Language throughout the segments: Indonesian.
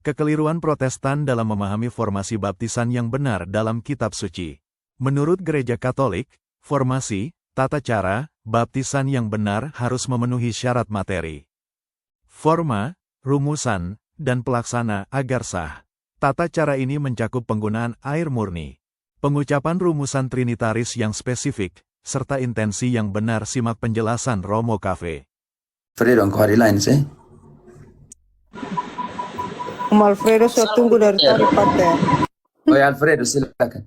Kekeliruan Protestan dalam memahami formasi baptisan yang benar dalam Kitab Suci. Menurut Gereja Katolik, formasi, tata cara, baptisan yang benar harus memenuhi syarat materi, forma, rumusan, dan pelaksana agar sah. Tata cara ini mencakup penggunaan air murni, pengucapan rumusan trinitaris yang spesifik, serta intensi yang benar. Simak penjelasan Romo Cafe. Fredo, engkau hari lain sih? Alfredo saya tunggu dari tadi, Pater. Oh ya, Alfredo, silakan.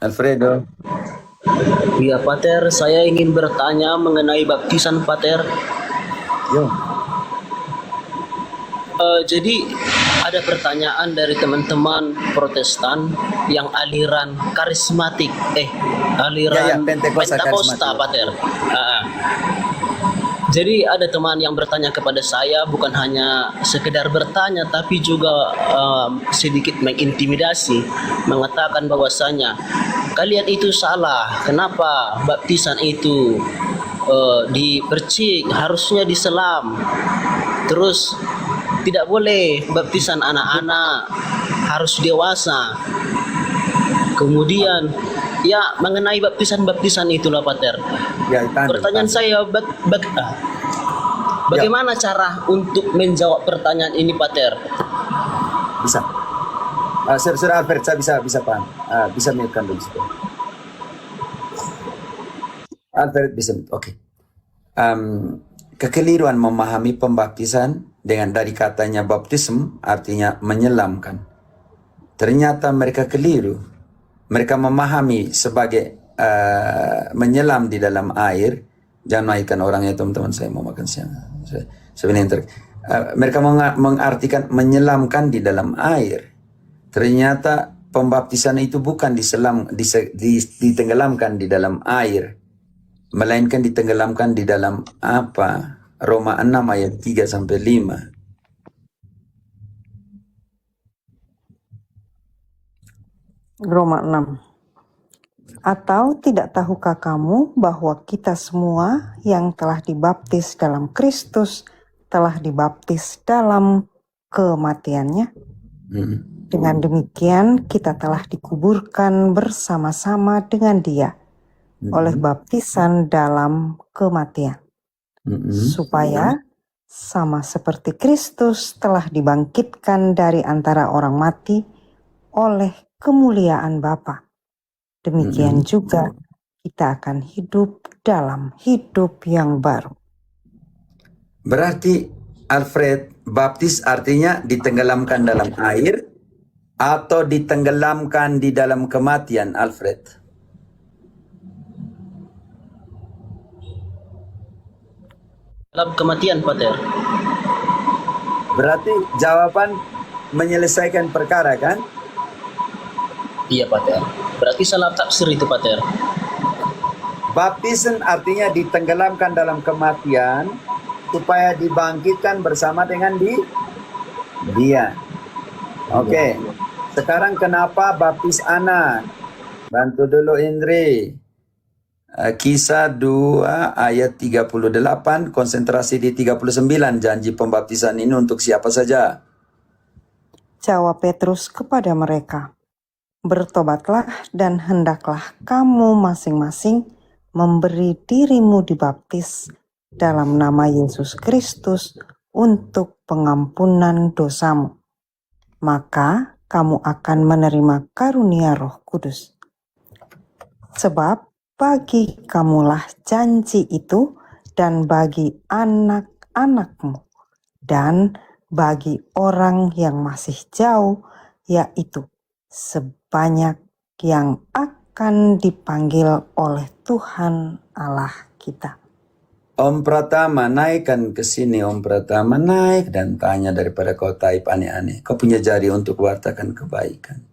Alfredo. Ya, Pater, saya ingin bertanya mengenai baptisan, Pater. Yo. Jadi ada pertanyaan dari teman-teman Protestan yang aliran karismatik, aliran Pentakosta Pentakosta, Pater. Jadi ada teman yang bertanya kepada saya, bukan hanya sekedar bertanya, tapi juga sedikit mengintimidasi, mengatakan bahwasanya kalian itu salah. Kenapa baptisan itu dipercik, harusnya diselam. Terus tidak boleh baptisan anak-anak, harus dewasa. Kemudian ya mengenai baptisan itulah, Pater. Ya, Pertanyaan saya bagaimana cara untuk menjawab pertanyaan ini, Pater? Bisa. Sir Alfred, saya bisa paham. Bisa mute-kan dulu. Alfred bisa mute. Oke. Kekeliruan memahami pembaptisan dengan dari katanya baptism artinya menyelamkan. Ternyata mereka keliru. Mereka memahami sebagai menyelam di dalam air. Jangan mainkan orangnya, teman-teman, saya mau makan siang. Sebenarnya mereka mengartikan menyelamkan di dalam air. Ternyata pembaptisan itu bukan ditenggelamkan di dalam air, melainkan ditenggelamkan di dalam apa? Roma 6 ayat 3 sampai 5. Roma 6. Atau tidak tahukah kamu bahwa kita semua yang telah dibaptis dalam Kristus telah dibaptis dalam kematiannya? Dengan demikian kita telah dikuburkan bersama-sama dengan Dia oleh baptisan dalam kematian, supaya sama seperti Kristus telah dibangkitkan dari antara orang mati oleh kemuliaan Bapa. Demikian juga kita akan hidup dalam hidup yang baru. Berarti Alfred, baptis artinya ditenggelamkan dalam air atau ditenggelamkan di dalam kematian, Alfred? Dalam kematian, Pater. Berarti jawaban menyelesaikan perkara, kan? Iya, Pater. Berarti salah tafsir itu, Pater. Baptisan artinya ditenggelamkan dalam kematian supaya dibangkitkan bersama dengan Dia. Oke. Sekarang kenapa baptis anak? Bantu dulu Indri. Kisah 2 ayat 38, konsentrasi di 39. Janji pembaptisan ini untuk siapa saja? Jawab Petrus kepada mereka, bertobatlah dan hendaklah kamu masing-masing memberi dirimu dibaptis dalam nama Yesus Kristus untuk pengampunan dosamu. Maka kamu akan menerima karunia Roh Kudus. Sebab bagi kamulah janji itu, dan bagi anak-anakmu, dan bagi orang yang masih jauh, yaitu sebanyak yang akan dipanggil oleh Tuhan Allah kita. Om Pratama, naikkan ke sini. Om Pratama, naik dan tanya daripada kau taip aneh-aneh. Kau punya jari untuk wartakan kebaikan.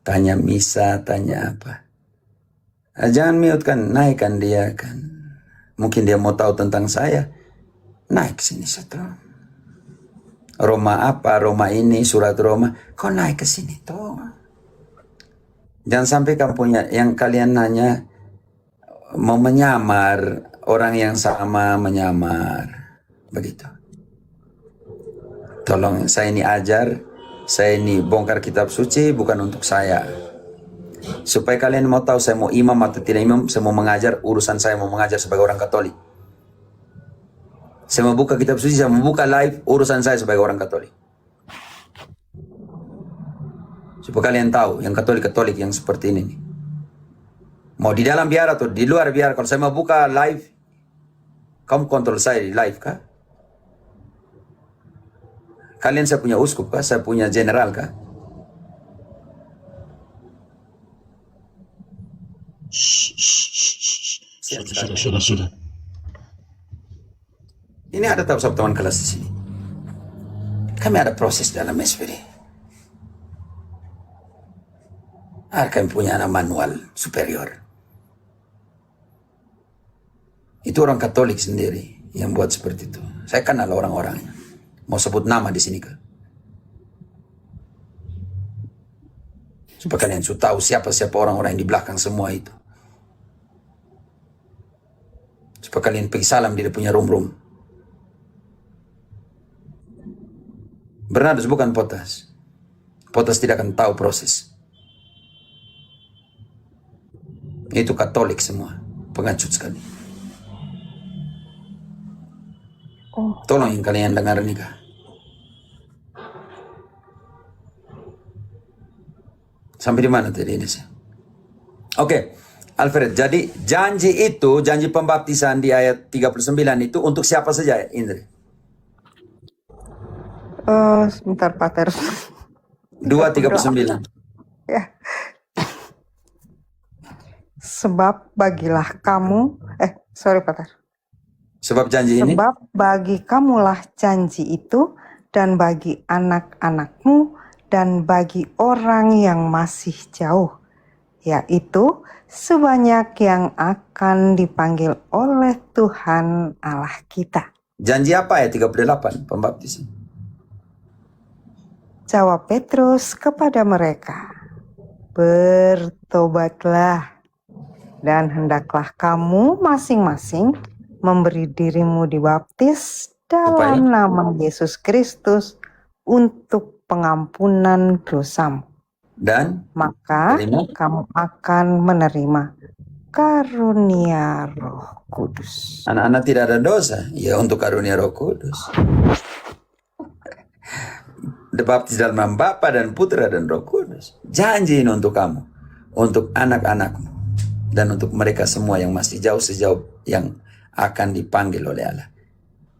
Tanya misa, tanya apa. Jangan mute kan, naikkan dia kan. Mungkin dia mau tahu tentang saya. Naik sini satu. Roma apa, Roma ini, surat Roma. Kau naik ke sini tuh. Jangan sampai kamu punya, yang kalian nanya, mau menyamar, orang yang sama menyamar. Begitu. Tolong, saya ini ajar, saya ini bongkar kitab suci bukan untuk saya. Supaya kalian mau tahu saya mau imam atau tidak imam, saya mau mengajar, urusan saya mau mengajar sebagai orang Katolik. Saya mau buka kitab suci, saya mau buka live, urusan saya sebagai orang Katolik. Supaya kalian tahu, yang Katolik-Katolik yang seperti ini nih. Mau di dalam biar atau di luar biar, kalau saya mau buka live, kamu kontrol saya di live kah? Kalian saya punya uskup kah? Saya punya general kah? Sudah. Ini ada teman kelas di sini. Kami ada proses dalam SPD. Kami punya anak manual superior. Itu orang Katolik sendiri yang buat seperti itu. Saya kenal orang-orangnya. Mau sebut nama di sini kan? Supaya kalian sudah tahu siapa-siapa orang-orang yang di belakang semua itu. Supaya kalian pergi salam dia punya room. Bernardus bukan Potas. Potas tidak akan tahu proses. Itu Katolik semua. Pengacut sekali. Tolong yang kalian dengar ini kah? Sampai di mana tadi ini sih? Oke, Alfred. Jadi janji pembaptisan di ayat 39 itu untuk siapa saja, Indri? Sebentar, Pater. 2:39. Ya. Sebab bagilah kamu, Pater. Sebab janji ini? Sebab bagi kamulah janji itu, dan bagi anak-anakmu, dan bagi orang yang masih jauh, yaitu sebanyak yang akan dipanggil oleh Tuhan Allah kita. Janji apa ya 38 pembaptisan? Jawab Petrus kepada mereka, bertobatlah, dan hendaklah kamu masing-masing memberi dirimu dibaptis dalam nama Yesus Kristus untuk pengampunan dosamu. Dan maka kamu akan menerima karunia Roh Kudus. Anak-anak tidak ada dosa, ya untuk karunia Roh Kudus. Dibaptis dalam nama Bapa dan Putra dan Roh Kudus. Janji ini untuk kamu, untuk anak-anakmu, dan untuk mereka semua yang masih jauh sejauh yang akan dipanggil oleh Allah.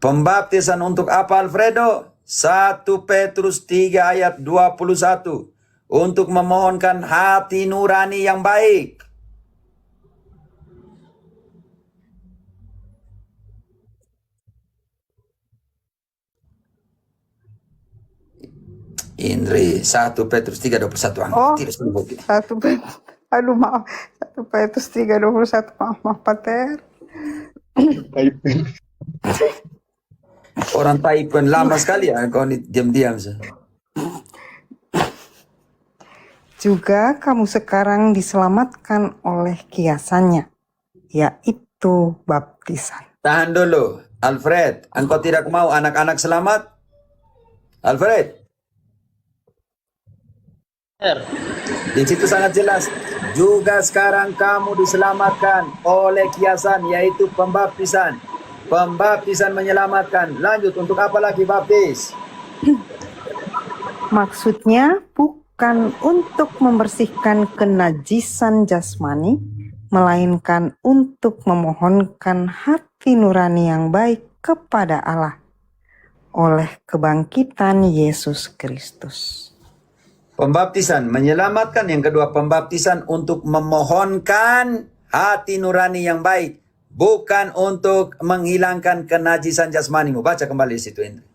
Pembaptisan untuk apa, Alfredo? 1 Petrus 3 ayat 21. Untuk memohonkan hati nurani yang baik. Indri, 1 Petrus 3:21. Tidak sebut. 1 Petrus, aduh maaf, 1 Petrus 3:21, maaf Pater. Orang Taipan lama sekali ya, kau ini diam-diam sih. Juga kamu sekarang diselamatkan oleh kiasannya, yaitu baptisan. Tahan dulu, Alfred. Engkau tidak mau anak-anak selamat? Alfred? Di situ sangat jelas. Juga sekarang kamu diselamatkan oleh kiasan, yaitu pembaptisan. Pembaptisan menyelamatkan. Lanjut, untuk apa lagi baptis? Maksudnya bukan untuk membersihkan kenajisan jasmani, melainkan untuk memohonkan hati nurani yang baik kepada Allah oleh kebangkitan Yesus Kristus. Pembaptisan menyelamatkan, yang kedua pembaptisan untuk memohonkan hati nurani yang baik, bukan untuk menghilangkan kenajisan jasmanimu. Baca kembali di situ, Indri.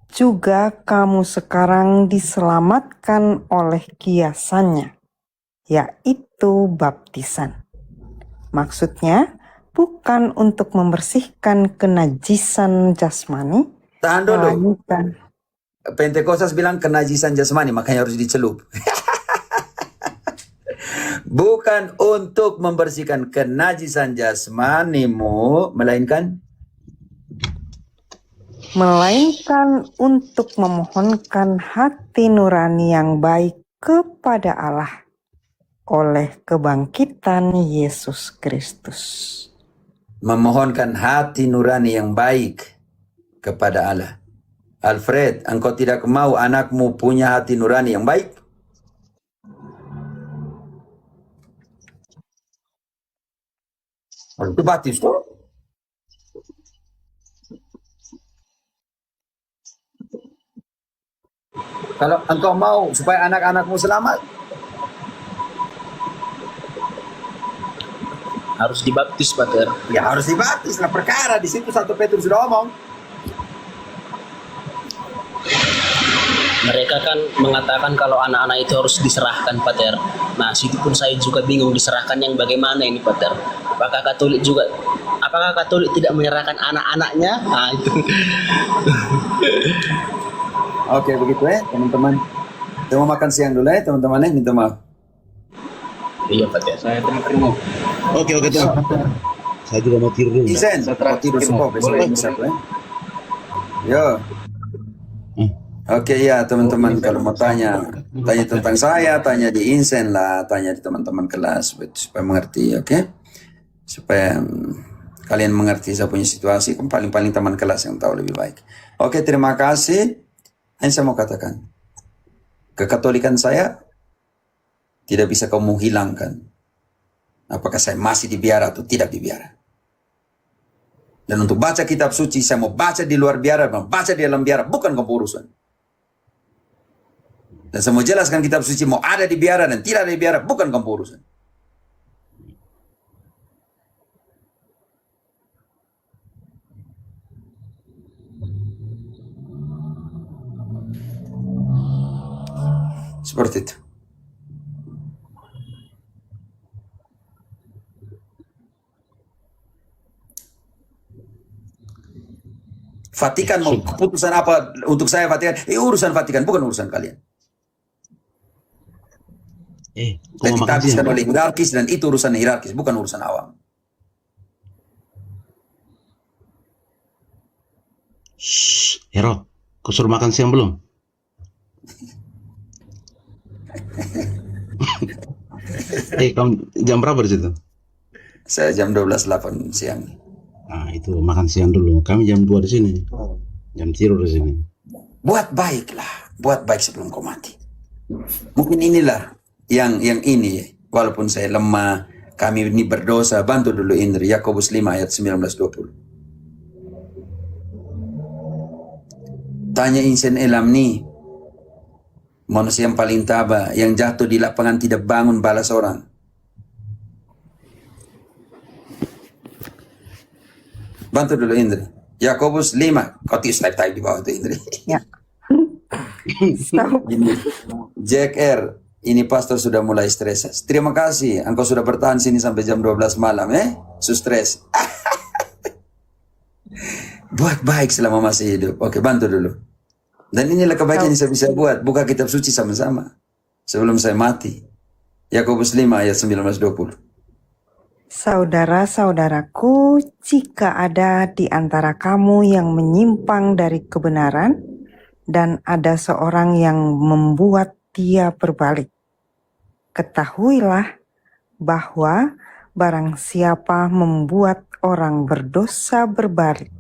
Juga kamu sekarang diselamatkan oleh kiasannya, yaitu baptisan. Maksudnya bukan untuk membersihkan kenajisan jasmani, Tahan dulu. melainkan Pentekostas bilang kenajisan jasmani, makanya harus dicelup. Bukan untuk membersihkan kenajisan jasmanimu, melainkan melainkan untuk memohonkan hati nurani yang baik kepada Allah oleh kebangkitan Yesus Kristus. Memohonkan hati nurani yang baik kepada Allah. Alfred, engkau tidak mau anakmu punya hati nurani yang baik? Itu baptis tuh. Kalau engkau mau supaya anak-anakmu selamat, Harus dibaptis, Pater. ya harus dibaptis. Nah, perkara di situ 1 Petrus sudah omong. Mereka kan mengatakan kalau anak-anak itu harus diserahkan, Pater. Nah, situ pun saya juga bingung diserahkan yang bagaimana ini, Pater. Apakah Katolik tidak menyerahkan anak-anaknya? Nah, itu. Oke, begitu ya, teman-teman. Kita mau makan siang dulu ya, teman-teman ya. Minta maaf. Iya, Pater. Saya terima. Oke tuh. Saya juga mau tidur dulu. Isen, mau tidur semua besok ya, bisa ya. Yo. Oke ya teman-teman, kalau mau tanya tentang saya, tanya di Insen lah, tanya di teman-teman kelas supaya mengerti, oke? Supaya kalian mengerti saya punya situasi, kan paling-paling teman kelas yang tahu lebih baik. Oke, terima kasih. Yang saya mau katakan, kekatolikan saya tidak bisa kamu hilangkan. Apakah saya masih dibiara atau tidak dibiara. Dan untuk baca kitab suci, saya mau baca di luar biara, mau baca di dalam biara, bukan kamu urusan. Dan saya mau jelaskan kitab suci mau ada di biara dan tidak ada di biara, bukan kamu urusan. Seperti itu. Vatikan mau keputusan apa untuk saya Vatikan? Urusan Vatikan, bukan urusan kalian. Dan ditabiskan oleh hierarkis, dan itu urusan hierarkis, bukan urusan awam. Hero, kau suruh makan siang belum? Kamu jam berapa di situ? Saya jam 12.08 siang. Nah, itu makan siang dulu. Kami jam 2 di sini. Jam tidur di sini. Buat baiklah, buat baik sebelum kau mati. Mungkin inilah yang ini, walaupun saya lemah, kami ini berdosa, bantu dulu Indri, Yakobus 5 ayat 19-20. Tanya Insen Elam nih, manusia yang paling tabah, yang jatuh di lapangan tidak bangun balas orang. Bantu dulu Indri. Yakobus 5, kau type di bawah itu Indri. Ya. Ini, Jack R, ini pastor sudah mulai stres. Terima kasih, engkau sudah bertahan sini sampai jam 12 malam, stres. Buat baik selama masih hidup. Oke, bantu dulu. Dan inilah kebaikan yang saya bisa buat. Buka kitab suci sama-sama sebelum saya mati. Yakobus 5 ayat 19-20. Saudara-saudaraku, jika ada di antara kamu yang menyimpang dari kebenaran dan ada seorang yang membuat dia berbalik, ketahuilah bahwa barang siapa membuat orang berdosa berbalik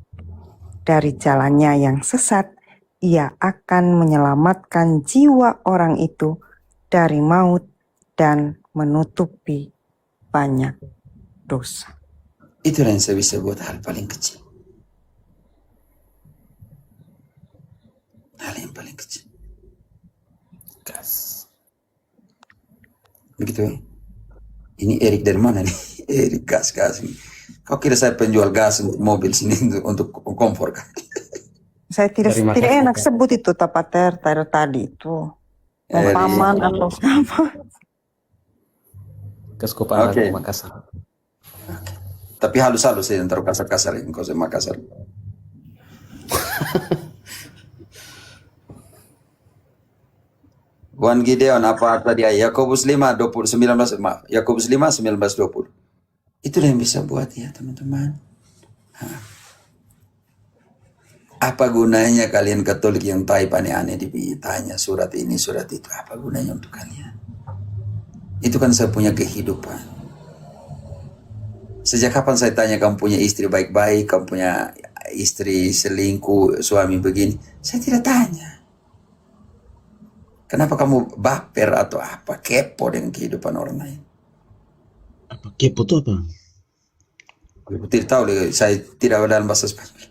dari jalannya yang sesat, ia akan menyelamatkan jiwa orang itu dari maut dan menutupi banyak dosa. Itulah yang saya bisa buat, hal paling kecil. Hal yang paling kecil. Gas. Begitu ya. Ini Erik dari mana nih? Erik gas. Kau kira saya penjual gas untuk mobil sini untuk kompor kan? Saya tidak enak sebut itu Pater tadi itu. Paman atau siapa? Keskopan Oke. Makassar. Tapi halus-halus ya, ntar kasar-kasar yang kau saya Makassar. Wan Gideon, apa tadi ayat? Yakobus 5, 19, maaf. Yakobus 5, 19, 20. Itulah yang bisa buat ya teman-teman. Apa gunanya kalian Katolik yang type aneh-aneh ditanya surat ini, surat itu? Apa gunanya untuk kalian? Itu kan saya punya kehidupan. Sejak kapan saya tanya kamu punya istri baik-baik, kamu punya istri selingkuh, suami begini? Saya tidak tanya. Kenapa kamu baper atau apa? Kepo dengan kehidupan orang lain. Apa kepo itu apa? Aku tidak tahu, saya tidak dalam bahasa Spanyol.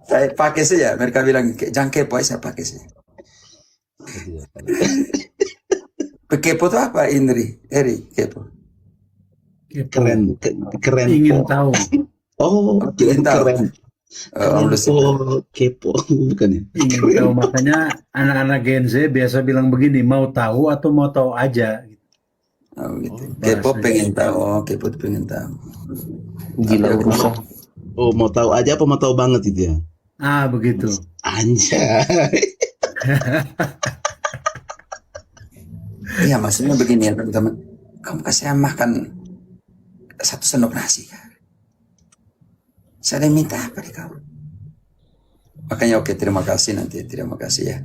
Saya pakai saja. Mereka bilang jangan kepo, saya pakai saja. Kepo itu apa, Indri? Eri, kepo. Keren, keren. Ingin tahu. Oh, Ingin tahu. keren. Kepo, bukan ya? Ingin tahu. Makanya anak-anak Gen Z biasa bilang begini, mau tahu atau mau tahu aja. Oh, gitu. Kepo pengen tahu. Oh, kepo itu pengen tahu. Gila urusan. Oh, mau tahu aja apa mau tahu banget itu ya? Ah, begitu. Anjay. Iya, maksudnya begini ya teman-teman. Kamu kasih saya makan 1 sendok nasi kan? Saya minta apa di kamu? Makanya oke, terima kasih nanti. Terima kasih ya.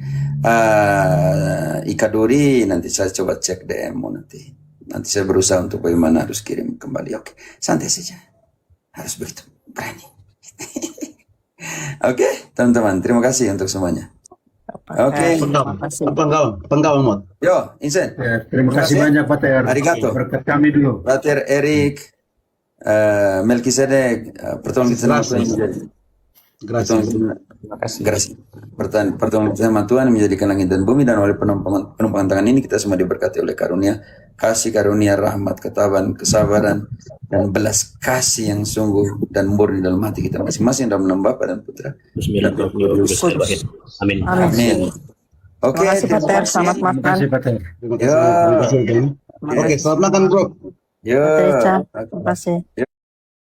Ika Duri, nanti saya coba cek DM-mu nanti. Nanti saya berusaha untuk bagaimana harus kirim kembali. Oke, santai saja. Harus begitu, berani. Oke, teman-teman, terima kasih untuk semuanya. Oke. Pengkawan mod. Yo, Insen. Ya, terima kasih banyak Pak Ter. Arigato. Berkat kami dulu. Pater Erik, Melkisedek, pertolongan kita menjadi. Gracias. Pertolongan sama Tuhan yang menjadikan langit dan bumi, dan oleh penumpangan tangan ini kita semua diberkati oleh karunia, kasih karunia, rahmat, ketabahan, kesabaran, dan belas kasih yang sungguh dan murni dalam hati kita masing-masing dalam nama Bapa dan Putra. Amin. Amin. Oke, Terima kasih Pak Ter, selamat Terima makan. kasih Pak Ter. Terima kasih. Oke, selamat makan bro. Yo. Pak Ter, terima kasih.